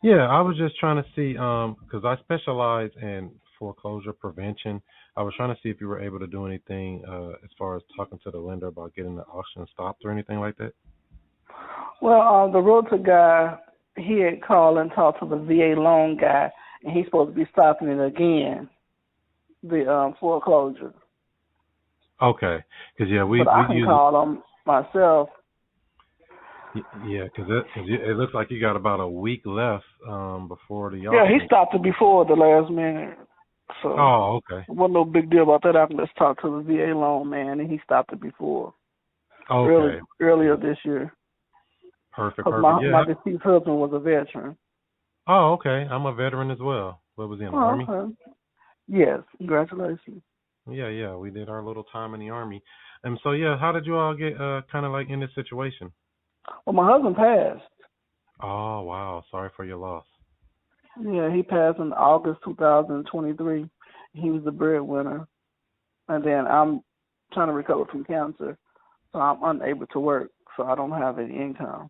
Yeah, I was just trying to see, because I specialize in foreclosure prevention. I was trying to see if you were able to do anything as far as talking to the lender about getting the auction stopped or anything like that. Well, the realtor guy, he had called and talked to the VA loan guy, and he's supposed to be stopping it again, the foreclosure. Okay, because yeah, we But I we can use call him myself. yeah, because it looks like you got about a week left before the Yeah, he auction. stopped it before the last minute, so Oh, okay, it wasn't no big deal about that. I can just talk to the VA loan man, and he stopped it before okay, earlier this year. perfect, Because perfect. my Yeah. deceased husband was a veteran. Oh, okay. I'm a veteran as well. What was he in the Oh, army? okay. Yes, congratulations. Yeah, yeah. We did our little time in the army. And so yeah, how did you all get kind of like in this situation? Well, my husband passed. Oh, wow. Sorry for your loss. Yeah, he passed in August 2023. He was the breadwinner. And then I'm trying to recover from cancer, so I'm unable to work, so I don't have any income.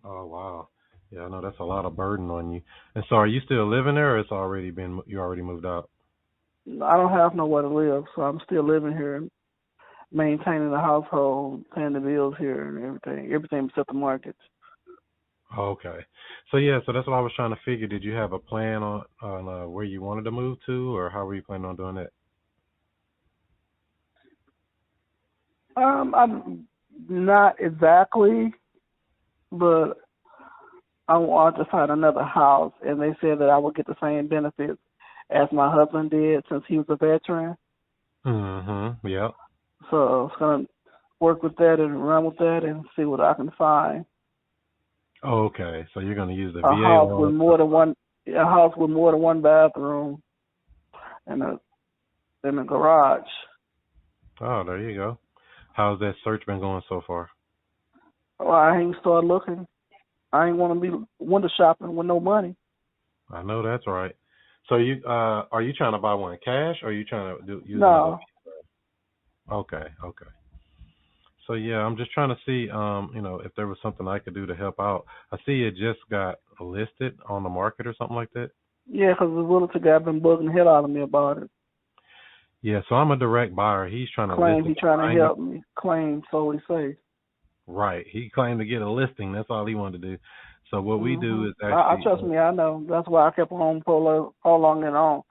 Oh, wow. Yeah, I know that's a lot of burden on you. And so are you still living there or it's already been you already moved out? I don't have nowhere to live, so I'm still living here, maintaining the household, paying the bills here, and everything except the mortgage. Okay. So yeah, so that's what I was trying to figure. Did you have a plan on where you wanted to move to or how were you planning on doing that? I'm not exactly, but I want to find another house, and they said that I would get the same benefits as my husband did since he was a veteran. Mm-hmm. Yeah. So I was gonna work with that and run with that and see what I can find. Okay. So you're gonna use the A VA house with loan. more than one, a house with more than one bathroom and a garage. Oh, there you go. How's that search been going so far? Well, I ain't start looking. I ain't want to be window shopping with no money. I know that's right. So you are you trying to buy one cash or are you trying to use one of those? No, Okay, okay. So yeah, I'm just trying to see if there was something I could do to help out. I see it just got listed on the market or something like that. yeah, 'cause the realtor guy been bugging the hell out of me about it. Yeah, so I'm a direct buyer. He's trying to list Claim it he for trying to 90. help me. Claim so he say. Right. He claimed to get a listing. That's all he wanted to do. So what we do is I actually trust me. I know. That's why I kept on prolonging on.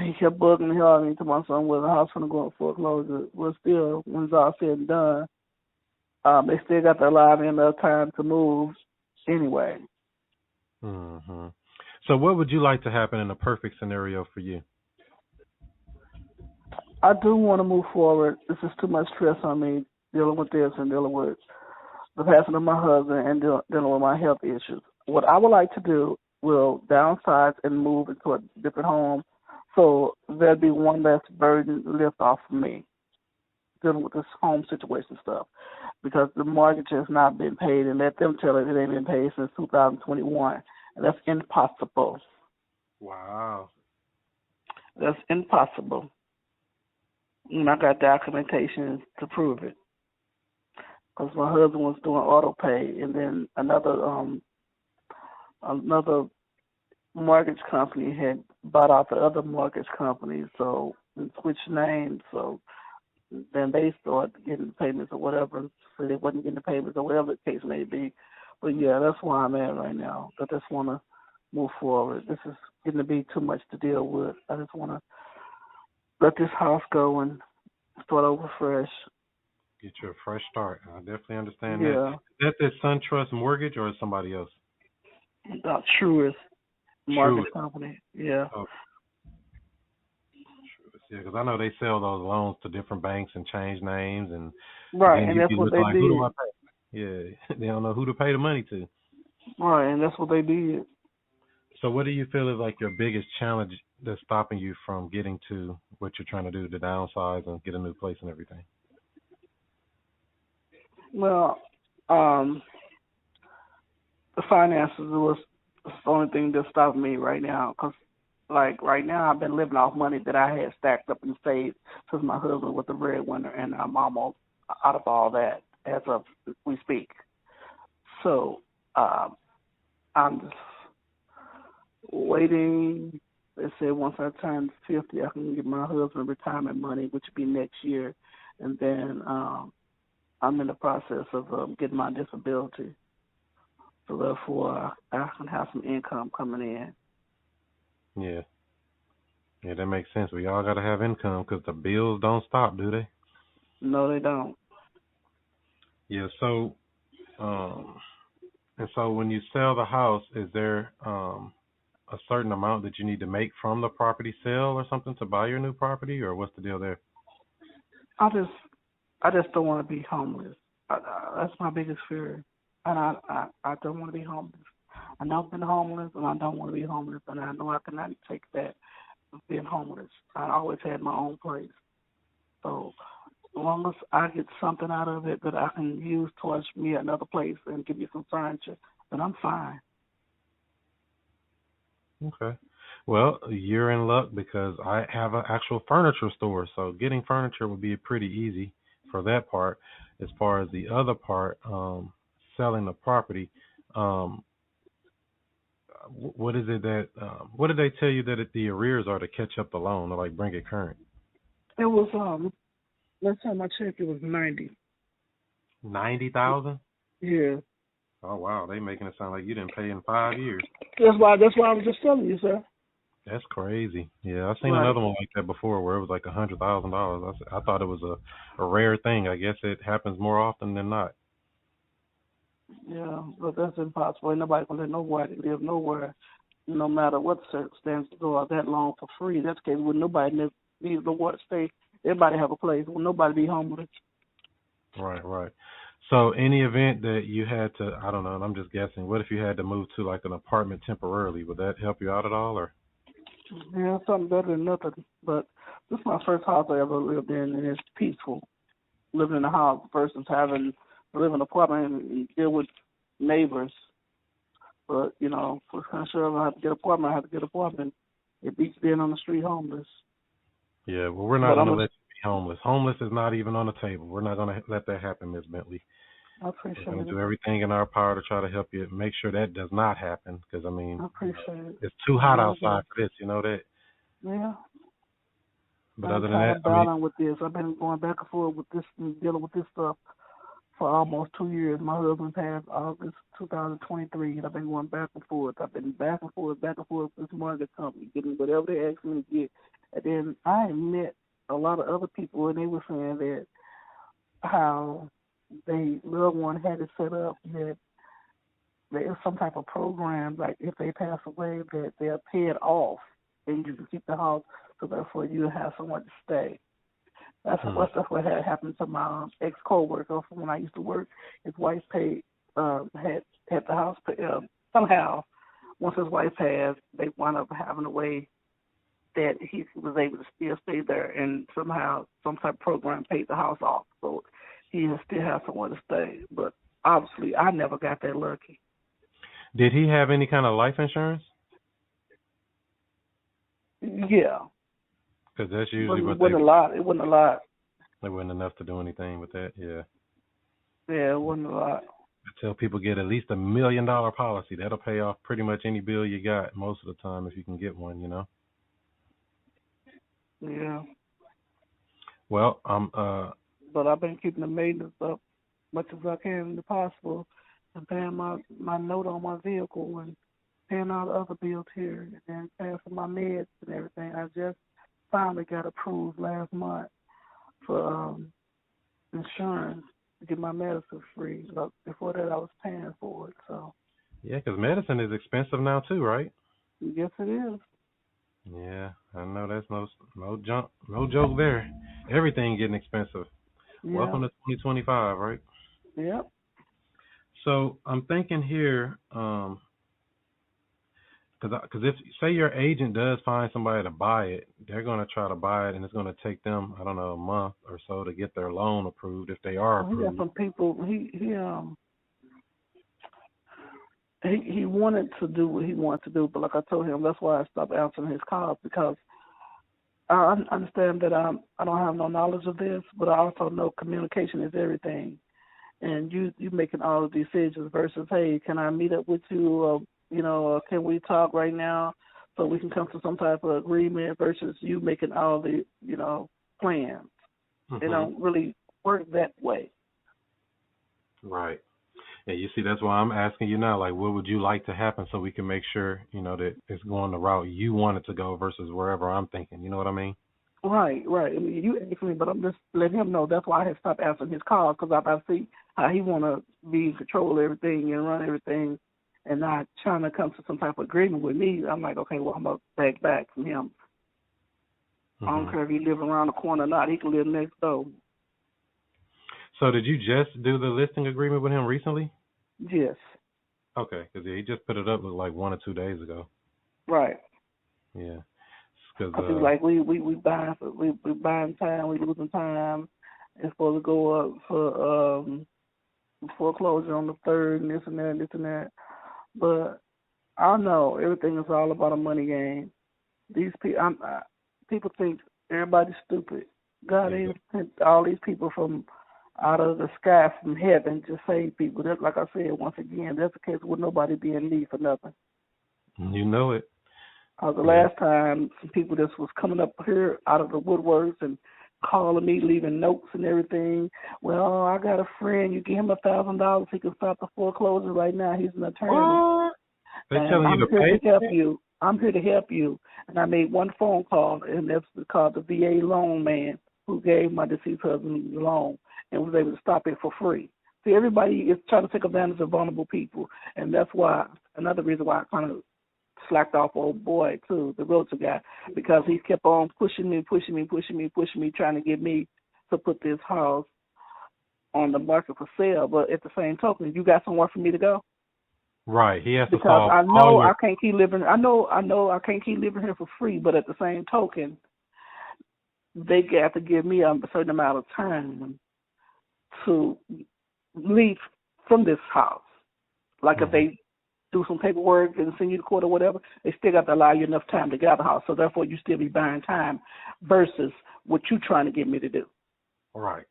He kept bugging the hell out of me to my son was the house gonna go in foreclosure. Well, still, when it's all said and done, they still got to allow me enough time to move anyway. hmm So what would you like to happen in a perfect scenario for you? I do want to move forward. This is too much stress on me dealing with this and dealing with the passing of my husband and dealing with my health issues. What I would like to do will downsize and move into a different home so there'll be one less burden lift off of me dealing with this home situation stuff because the mortgage has not been paid and let them tell it it ain't been paid since 2021. And that's impossible. Wow. That's impossible. And I got documentation to prove it. Because my husband was doing auto pay, and then another mortgage company had bought out the other mortgage company, so and switched names. So then they started getting payments or whatever. So they wasn't getting the payments or whatever the case may be. But yeah, that's where I'm at right now. I just want to move forward. This is getting to be too much to deal with. I just want to let this house go and start over fresh. Get you a fresh start. I definitely understand that. Yeah, Is that the SunTrust mortgage or is somebody else? the truest True. mortgage company. Yeah. Oh, yeah, because I know they sell those loans to different banks and change names, and Right, then and you that's be what looking they like, who do I did. pay? Yeah, they don't know who to pay the money to. Right, and that's what they did. So, what do you feel is like your biggest challenge that's stopping you from getting to what you're trying to do, to downsize and get a new place and everything? Well, the finances was the only thing that stopped me right now. Cause like right now, I've been living off money that I had stacked up and saved since my husband was the breadwinner, and I'm almost out of all that as of we speak. So, um, I'm just waiting. They said once I turn 50, I can get my husband retirement money, which would be next year, and then I'm in the process of getting my disability, so therefore I can have some income coming in. Yeah. Yeah, that makes sense. We all got to have income because the bills don't stop, do they? No, they don't. Yeah. So, um, and so when you sell the house, is there a certain amount that you need to make from the property sale or something to buy your new property, or what's the deal there? I just don't want to be homeless. That's my biggest fear, and I don't want to be homeless. I've never been homeless, and I don't want to be homeless, and I know I cannot take that of being homeless. I always had my own place, so as long as I get something out of it that I can use towards me at another place and give me some furniture, then I'm fine. Okay. Well, you're in luck because I have an actual furniture store, so getting furniture would be pretty easy for that part. As far as the other part, selling the property, um, what is it that what did they tell you that the arrears are to catch up the loan or like bring it current? It was last time I checked, it was 90. 90,000? Yeah, Oh wow, they making it sound like you didn't pay in 5 years. that's why I was just telling you, sir. That's crazy. Yeah, I've seen Right. another one like that before where it was like $100,000. I thought it was a rare thing. I guess it happens more often than not. Yeah, but that's impossible. Ain't nobody gonna let nobody live nowhere, no matter what circumstance, go out that long for free. That's the case with nobody needs nowhere to stay. Everybody have a place. Will nobody be homeless? Right, right. So any event that you had to, I don't know, and I'm just guessing, what if you had to move to like an apartment temporarily? Would that help you out at all or? Yeah, something better than nothing. But this is my first house I ever lived in, and it's peaceful. Living in a house versus having to live in an apartment and deal with neighbors. But for sure, I have to get an apartment. I have to get an apartment. It beats being on the street homeless. Yeah, well, we're not But going to let you be homeless. Homeless is not even on the table. We're not going to let that happen, Miss Bentley. I We're appreciate going to it. do everything in our power to try to help you make sure that does not happen. Because I mean, I appreciate it. it's too I hot really outside do. for this. You know that. Yeah. But I'm other than kind that, of I mean, battling with this. I've been going back and forth with this and dealing with this stuff for almost 2 years. My husband passed August 2023, and I've been going back and forth. I've been back and forth with this mortgage company, getting whatever they asked me to get. And then I met a lot of other people, and they were saying that how they loved one had it set up that there is some type of program, like if they pass away, that they're paid off, and you can keep the house, so therefore you have somewhere to stay. That's what had happened to my ex coworker from when I used to work. His wife paid had the house pay, somehow. Once his wife passed, they wound up having a way that he was able to still stay there, and somehow some type of program paid the house off, so he still has somewhere to stay. But obviously, I never got that lucky. did he have any kind of life insurance? Yeah, Because that's it usually wasn't, it what they wasn't a lot. It wasn't a lot. It wasn't enough to do anything with that. Yeah. Yeah, it wasn't a lot. I tell people get at least $1 million policy. That'll pay off pretty much any bill you got most of the time if you can get one, you know. Yeah, Well, but I've been keeping the maintenance up much as I can if possible, and paying my note on my vehicle and paying all the other bills here, and then paying for my meds and everything. I just finally got approved last month for insurance to get my medicine free. But before that, I was paying for it. So yeah, 'cause medicine is expensive now too, right? yes, it is. Yeah, I know that's no joke there. Everything getting expensive. Yeah. Welcome to 2025, right? Yep. So I'm thinking here, because if say your agent does find somebody to buy it, they're going to try to buy it, and it's going to take them, I don't know, a month or so to get their loan approved if they are Well, he got approved. some people. He wanted to do what he wanted to do, but like I told him, that's why I stopped answering his calls, because I understand that I don't have no knowledge of this, but I also know communication is everything. And you making all the decisions versus, hey, can I meet up with you can we talk right now so we can come to some type of agreement versus you making all the, plans. They Mhm. don't really work that way. Right. And you see, that's why I'm asking you now. Like, what would you like to happen so we can make sure, that it's going the route you want it to go versus wherever I'm thinking. You know what I mean? Right, right. I mean, you asked me, but I'm just letting him know. That's why I had stopped answering his calls because I see how he want to be in control of everything and run everything and not trying to come to some type of agreement with me. I'm like, okay, well, I'm going to back from him. I don't Mhm. care if he live around the corner or not. He can live next door. So did you just do the listing agreement with him recently? Yes, Okay, because he just put it up like 1 or 2 days ago. right. Yeah, because Cause he was like, we buying time, we losing time. It's supposed to go up for foreclosure on the third, and this and that, and this and that. But I know everything is all about a money game. These people, people think everybody's stupid. God ain't exactly. sent all these people from out of the sky from heaven to save people. That's like I said once again. That's the case with nobody being need for nothing. You know it. The Yeah. last time, some people just was coming up here out of the woodworks and calling me, leaving notes and everything. Well, I got a friend. You give him $1,000, he can stop the foreclosure right now. He's an attorney, What? They and telling you I'm to here to pay help for it? you. I'm here to help you. And I made one phone call, and that's called the VA loan man who gave my deceased husband the loan and was able to stop it for free. See, everybody is trying to take advantage of vulnerable people, and that's why another reason why I kind of slacked off old boy too, the realtor guy, because he kept on pushing me, trying to get me to put this house on the market for sale. But at the same token, you got somewhere for me to go Right. He has to because solve I all know your. I can't keep living. I know I can't keep living here for free. But at the same token, they got to give me a certain amount of time to leave from this house. Like if Mhm. they do some paperwork and send you to court or whatever, they still got to allow you enough time to get out of the house. So therefore, you still be buying time versus what you trying to get me to do. Right.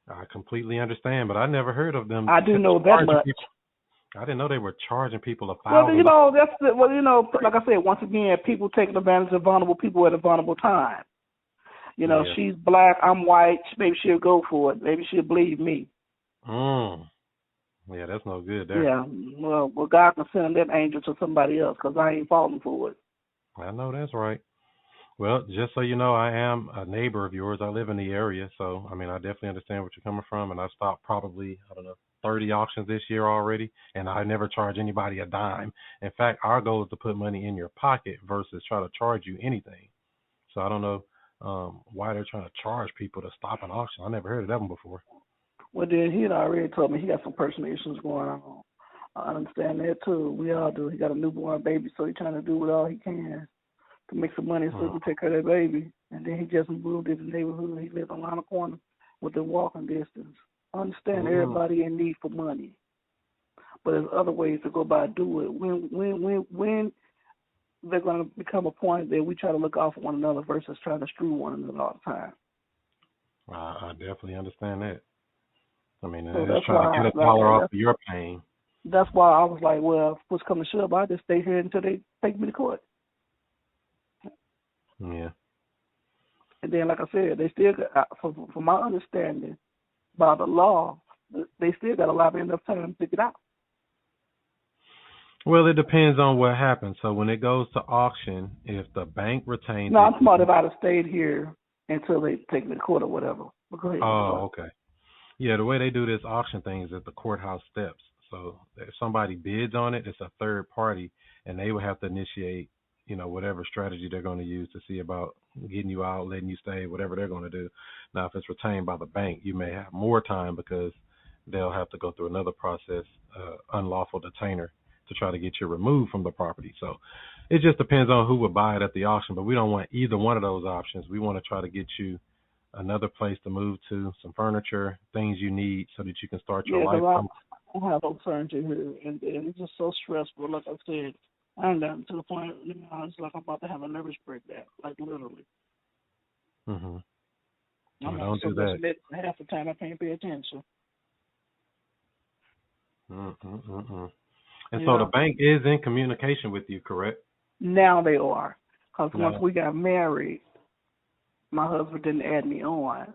I completely understand, but I never heard of them I do know that charging much. people. I didn't know they were charging people a Well, thousand that's like I said, once again, people taking advantage of vulnerable people at a vulnerable time. dollars. She's black, I'm white. Maybe she'll go for it. Maybe she'll believe me. Yeah. Yeah, that's no good there. Yeah. Well, God can send that angel to somebody else because I ain't falling for it. I know that's right. Well, just so you know, I am a neighbor of yours. I live in the area, so I mean, I definitely understand what you're coming from. And I stopped probably, I don't know, 30 auctions this year already, and I never charge anybody a dime. In fact, our goal is to put money in your pocket versus try to charge you anything. So I don't know why they're trying to charge people to stop an auction. I never heard of that one before. Well, then he had already told me he got some personal issues going on. I understand that too. We all do. He got a newborn baby, so he's trying to do what all he can to make some money so he Mm. can take care of that baby. And then he just moved in the neighborhood. He lives around the corner within walking distance. I understand Mm. everybody in need for money, but there's other ways to go about do it. When they're going to become a point that we try to look out for one another versus trying to screw one another all the time. I definitely understand that. I mean, So they're just that's trying to why, get a dollar off of your pain. that's why I was like, well, if push come to shove, I just stay here until they take me to court. Yeah. And then, like I said, they still, from my understanding, by the law, they still got to allow me enough time to get out. Well, it depends on what happens. So when it goes to auction, if the bank retains No, it, I'm talking about if I'd have stayed here until they take me to court or whatever. But go ahead, I'm sorry. oh, okay. Yeah, the way they do this auction thing is at the courthouse steps. So if somebody bids on it, it's a third party, and they will have to initiate, whatever strategy they're going to use to see about getting you out, letting you stay, whatever they're going to do. Now, if it's retained by the bank, you may have more time because they'll have to go through another process, unlawful detainer, to try to get you removed from the property. So it just depends on who would buy it at the auction, but we don't want either one of those options. We want to try to get you another place to move to, some furniture, things you need so that you can start your Yeah, life because from. I don't have no furniture here, and it's just so stressful. Like I said, I'm down to the point, it's like I'm about to have a nervous breakdown, like literally. Mhm. I'm Well, on don't so do much that. med half the time I can't pay attention. Mm-mm-mm-mm. And so the Yeah. bank is in communication with you, correct? Now they are. Because once No. we got married, my husband didn't add me on.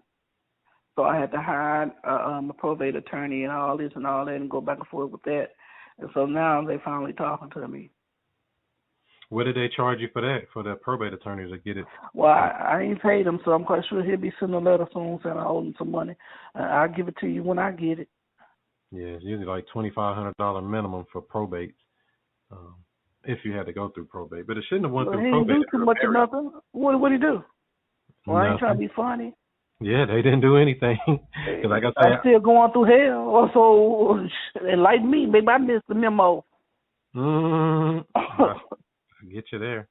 So I had to hire a probate attorney and all this and all that and go back and forth with that. And so now they finally talking to me. What did they charge you for that, for the probate attorney to get it? Well, I ain't paid him, so I'm quite sure he'll be sending a letter soon saying I owe him some money. I'll give it to you when I get it. Yeah, it's usually like $2,500 minimum for probates, um, if you had to go through probate. But it shouldn't have went Well, through he ain't probate do if too you're much of married. nothing. What he do? Well, I ain't trying to Nothing. be funny. Yeah, they didn't do anything. Because like I I'm say, still going through hell. Also, enlighten me. Maybe I missed the memo. I get you there.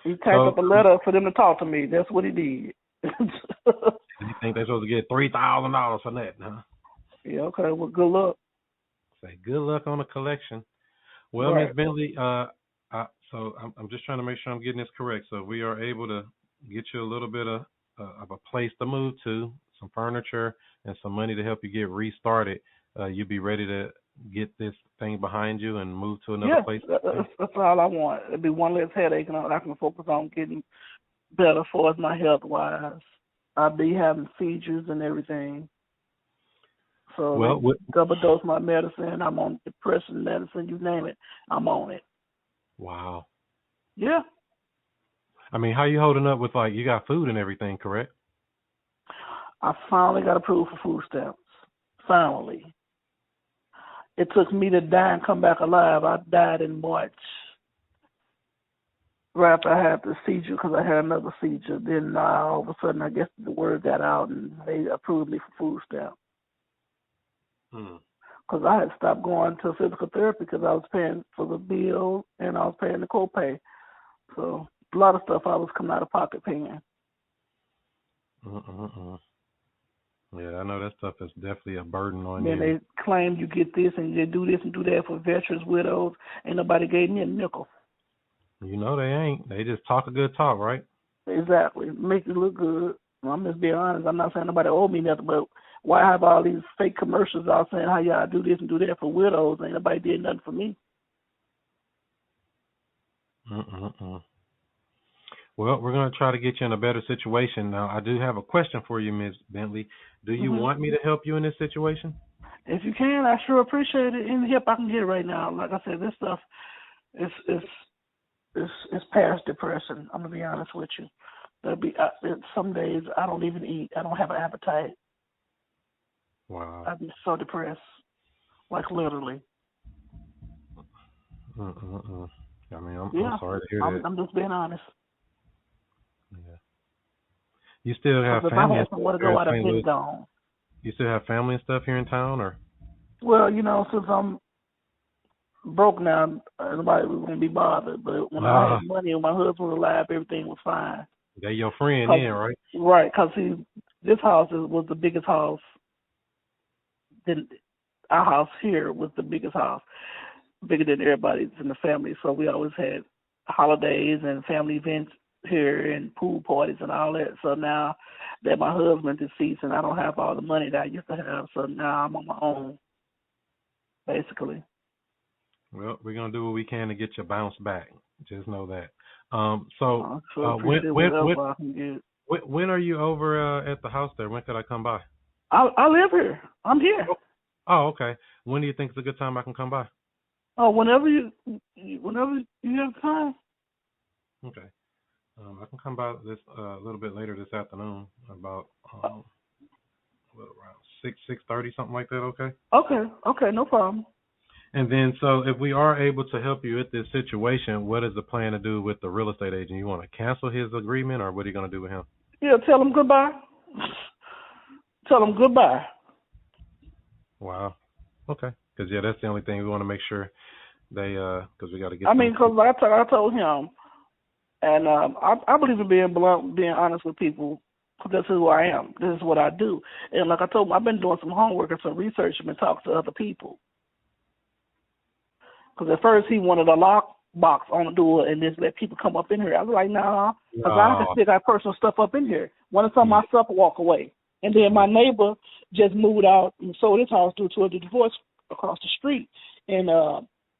He typed So up a letter for them to talk to me. That's what he did. you think they're supposed to get $3,000 for that, huh? Yeah, okay. Well, good luck. Say good luck on the collection. Well, Miss Right. Bentley, so I'm just trying to make sure I'm getting this correct. So we are able to get you a little bit of a place to move to, some furniture, and some money to help you get restarted. You'll be ready to get this thing behind you and move to another Yeah, place. that's all I want. It'd be one less headache, and I can focus on getting better for my health wise. I'll be having seizures and everything. So Well, they double dose my medicine. I'm on depression medicine, you name it. I'm on it. wow. Yeah. I mean, how you holding up with, like, you got food and everything, correct? I finally got approved for food stamps. Finally. It took me to die and come back alive. I died in March. Right after I had the seizure, because I had another seizure. Then all of a sudden, I guess the word got out and they approved me for food stamps. Because I had stopped going to physical therapy because I was paying for the bill and I was paying the copay. So a lot of stuff I was coming out of pocket paying. Yeah, I know that stuff is definitely a burden on Then you. they claim you get this and you do this and do that for veterans, widows. Ain't nobody gave me a nickel. You know they ain't. They just talk a good talk, right? Exactly. Make it look good. I'm just being honest. I'm not saying nobody owe me nothing, but why have all these fake commercials out saying how y'all do this and do that for widows? Ain't nobody did nothing for me. Well, we're going to try to get you in a better situation. Now, I do have a question for you, Ms. Bentley. Do you want me to help you in this situation? If you can, I sure appreciate it. Any help I can get right now. Like I said, this stuff is past depression. I'm gonna be honest with you. There'll be some days I don't even eat. I don't have an appetite. Wow. I'd be so depressed, like literally. I mean, I'm Yeah, sorry to hear that. I'm just being honest. Yeah. You still have If I family and had stuff somewhere to here in go, I'd have St. been Louis? gone. You still have family and stuff here in town, or? Well, since I'm broke now, nobody was gonna be bothered. But when I had money and my husband was alive, everything was fine. They your friend then, right? Right, because this house was the biggest house. Then our house here was the biggest house, bigger than everybody's in the family. So we always had holidays and family events here and pool parties and all that. So now that my husband is deceased and I don't have all the money that I used to have, so now I'm on my own, basically. Well, we're gonna do what we can to get you bounced back. Just know that. I sure appreciate whatever I can get. When are you over at the house there? When could I come by? I live here. I'm here. Oh, okay. When do you think is a good time I can come by? Oh, whenever you have time. Okay. I can come by this a little bit later this afternoon, about around 6:30, something like that. Okay. Okay, no problem. And then, so if we are able to help you with this situation, what is the plan to do with the real estate agent? You want to cancel his agreement, or what are you going to do with him? Yeah, tell him goodbye. Tell him goodbye. Wow. Okay. Because that's the only thing we want to make sure they because we got to get. Because I told him, and I believe in being blunt, being honest with people. Because that's who I am. This is what I do. And like I told him, I've been doing some homework and some research and been talking to other people. Because at first he wanted a lock box on the door and just let people come up in here. I was like, nah, because I can still got personal stuff up in here. One of some of my stuff walk away. And then my neighbor just moved out and sold his house due to a divorce across the street. And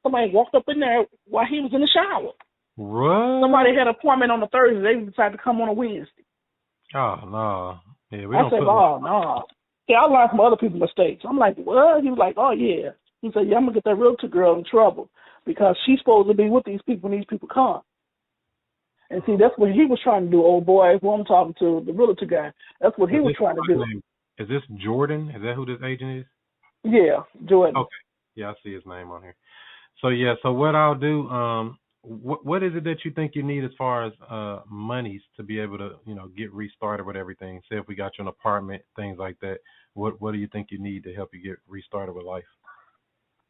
Somebody walked up in there while he was in the shower. What? Somebody had an appointment on a Thursday. They decided to come on a Wednesday. Oh no. Yeah, we I don't said, put. oh, no. See, I learned from other people's mistakes. I'm like, what? He was like, oh, yeah. He said, yeah, I'm going to get that realtor girl in trouble because she's supposed to be with these people when these people come. And see, that's what he was trying to do, old boy, who I'm talking to, the realtor guy. That's what he was trying to do. Is this Jordan? Is that who this agent is? Yeah, Jordan. Okay. Yeah, I see his name on here. So yeah, so what I'll do, what is it that you think you need as far as monies to be able to, get restarted with everything? Say if we got you an apartment, things like that. What do you think you need to help you get restarted with life?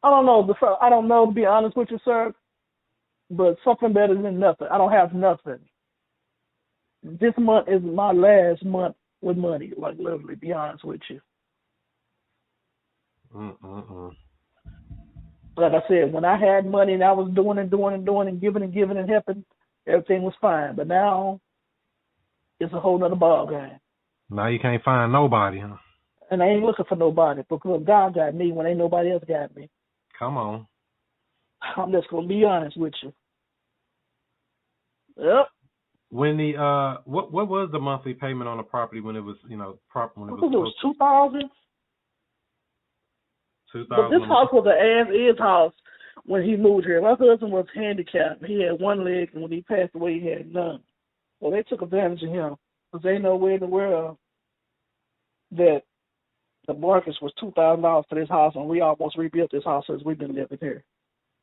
I don't know. I don't know, to be honest with you, sir, but something better than nothing. I don't have nothing. This month is my last month with money, like literally, be honest with you. Like I said, when I had money and I was doing and giving and helping, everything was fine. But now it's a whole nother ball game. Now you can't find nobody, huh? And I ain't looking for nobody because God got me when ain't nobody else got me. Come on. I'm just gonna be honest with you. Yep. When the what was the monthly payment on the property when it was proper when it was? It was $2,000. 2,000. But this house was an as-is house when he moved here. My husband was handicapped. He had one leg, and when he passed away, he had none. So they took advantage of him because they know where in the world that the mortgage was $2,000 for this house, and we almost rebuilt this house since we've been living here.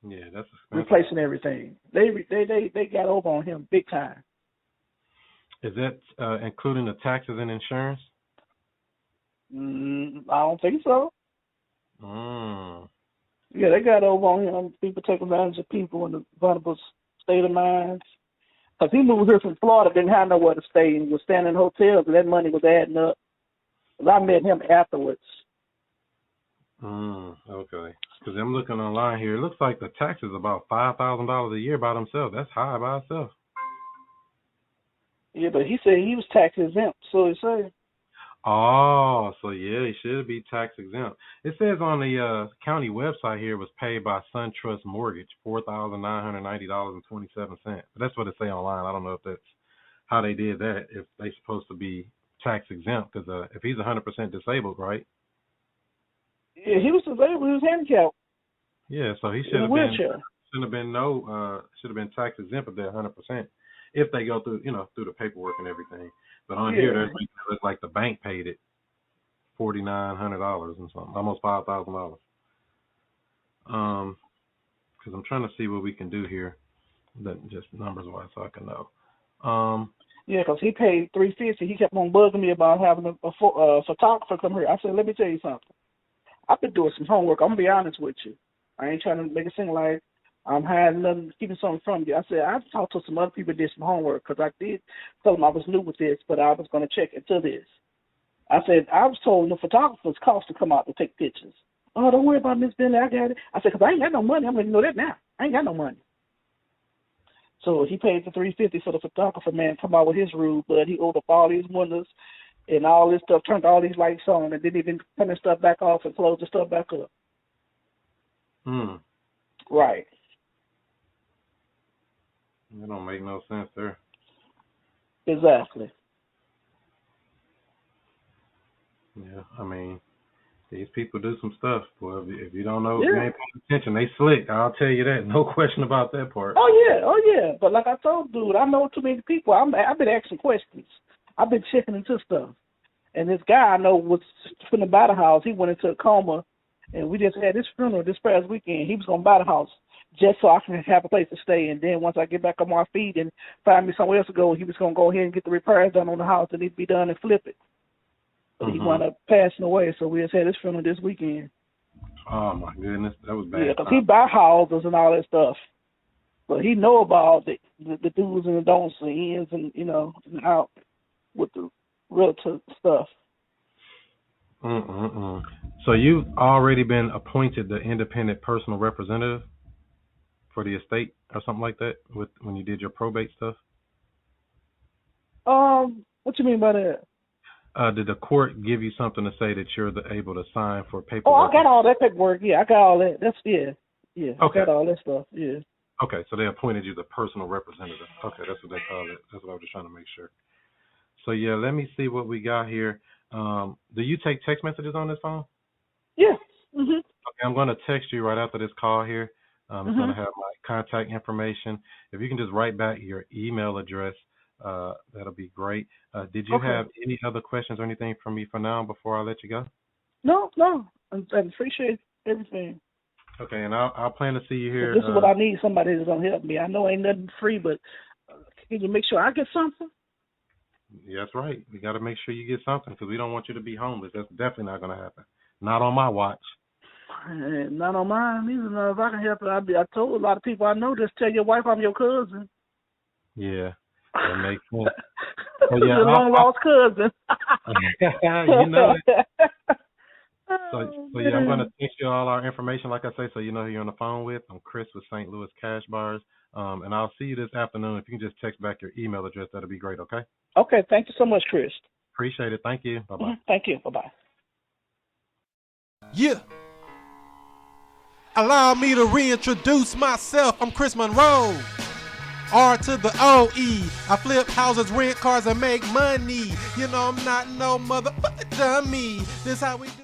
Yeah, that's expensive. Replacing everything. They got over on him big time. Is that including the taxes and insurance? I don't think so. Yeah, they got over on him. People take advantage of people in the vulnerable state of mind. Because he moved here from Florida, didn't have nowhere to stay, and was staying in hotels, and that money was adding up. Because I met him afterwards. Okay. Because I'm looking online here. It looks like the tax is about $5,000 a year by themselves. That's high by itself. Yeah, but he said he was tax exempt, so he said. Oh, so yeah, he should be tax exempt. It says on the county website here it was paid by SunTrust Mortgage, $4,990.27. But that's what it say online. I don't know if that's how they did that. If they supposed to be tax exempt, because if he's 100% disabled, right? Yeah, he was disabled. He was handicapped. Yeah, so he should have been should have been tax exempt if they're 100%. If they go through through the paperwork and everything. But on here, there's like the bank paid it $4,900 and something, almost $5,000. Because I'm trying to see what we can do here, that just numbers wise, so I can know. Yeah, because he paid $350. He kept on bugging me about having a photographer come here. I said, let me tell you something. I've been doing some homework. I'm gonna be honest with you. I ain't trying to make it seem like I'm hiding nothing, keeping something from you. I said, I've talked to some other people that did some homework because I did tell them I was new with this, but I was going to check into this. I said, I was told the photographers cost to come out to take pictures. Oh, don't worry about Miss Bentley, I got it. I said, because I ain't got no money. I'm going to know that now. I ain't got no money. So he paid the $350 for the photographer man to come out with his rule, but he owed up all these windows and all this stuff, turned all these lights on, and didn't even turn the stuff back off and close the stuff back up. Right. It don't make no sense there. Exactly. Yeah, I mean, these people do some stuff. Boy, if you don't know, if you ain't paying attention, they slick. I'll tell you that. No question about that part. Oh yeah. But like I told dude, I know too many people. I've been asking questions. I've been checking into stuff. And this guy I know was finna buy the house. He went into a coma, and we just had this funeral this past weekend. He was gonna buy the house just so I can have a place to stay. And then once I get back on my feet and find me somewhere else to go, he was going to go ahead and get the repairs done on the house that needs to be done and flip it. But he wound up passing away, so we just had his funeral this weekend. Oh, my goodness. That was bad. Yeah, because he buy houses and all that stuff. But he know about the do's and the don'ts, the ins and, and out with the realtor stuff. So you've already been appointed the independent personal representative for the estate or something like that when you did your probate stuff? What you mean by that? Did the court give you something to say that you're able to sign for paperwork? Oh, I got all that paperwork. Yeah, I got all that. Yeah, I Okay. got all that stuff. Yeah. Okay, so they appointed you the personal representative. Okay, that's what they call it. That's what I was just trying to make sure. So yeah, let me see what we got here. Do you take text messages on this phone? Yeah. Mhm. Okay, I'm going to text you right after this call here. It's going to Mhm. have my contact information. If you can just write back your email address, that'll be great. Did you Okay. have any other questions or anything for me for now before I let you go? No, no. I appreciate everything. Okay, and I'll plan to see you But here. this is what I need. Somebody that's gonna help me. I know ain't nothing free, but can you make sure I get something? Yeah, that's right. We got to make sure you get something because we don't want you to be homeless. That's definitely not going to happen. Not on my watch. Not on mine either. No, if I can help it, I told a lot of people I know, just tell your wife I'm your cousin. Yeah, that makes sense. So yeah, Your long lost cousin. you know it. So yeah, I'm Man. gonna text you all our information, like I say, so you know who you're on the phone with. I'm Chris with St. Louis Cash Bars, and I'll see you this afternoon. If you can just text back your email address, that'll be great. Okay? Okay, thank you so much, Chris. Appreciate it. Thank you. Bye bye. Thank you. Bye-bye. Yeah. Allow me to reintroduce myself. I'm Chris Monroe. R to the O-E. I flip houses, rent cars, and make money. You know I'm not no motherfucker dummy. This how we do.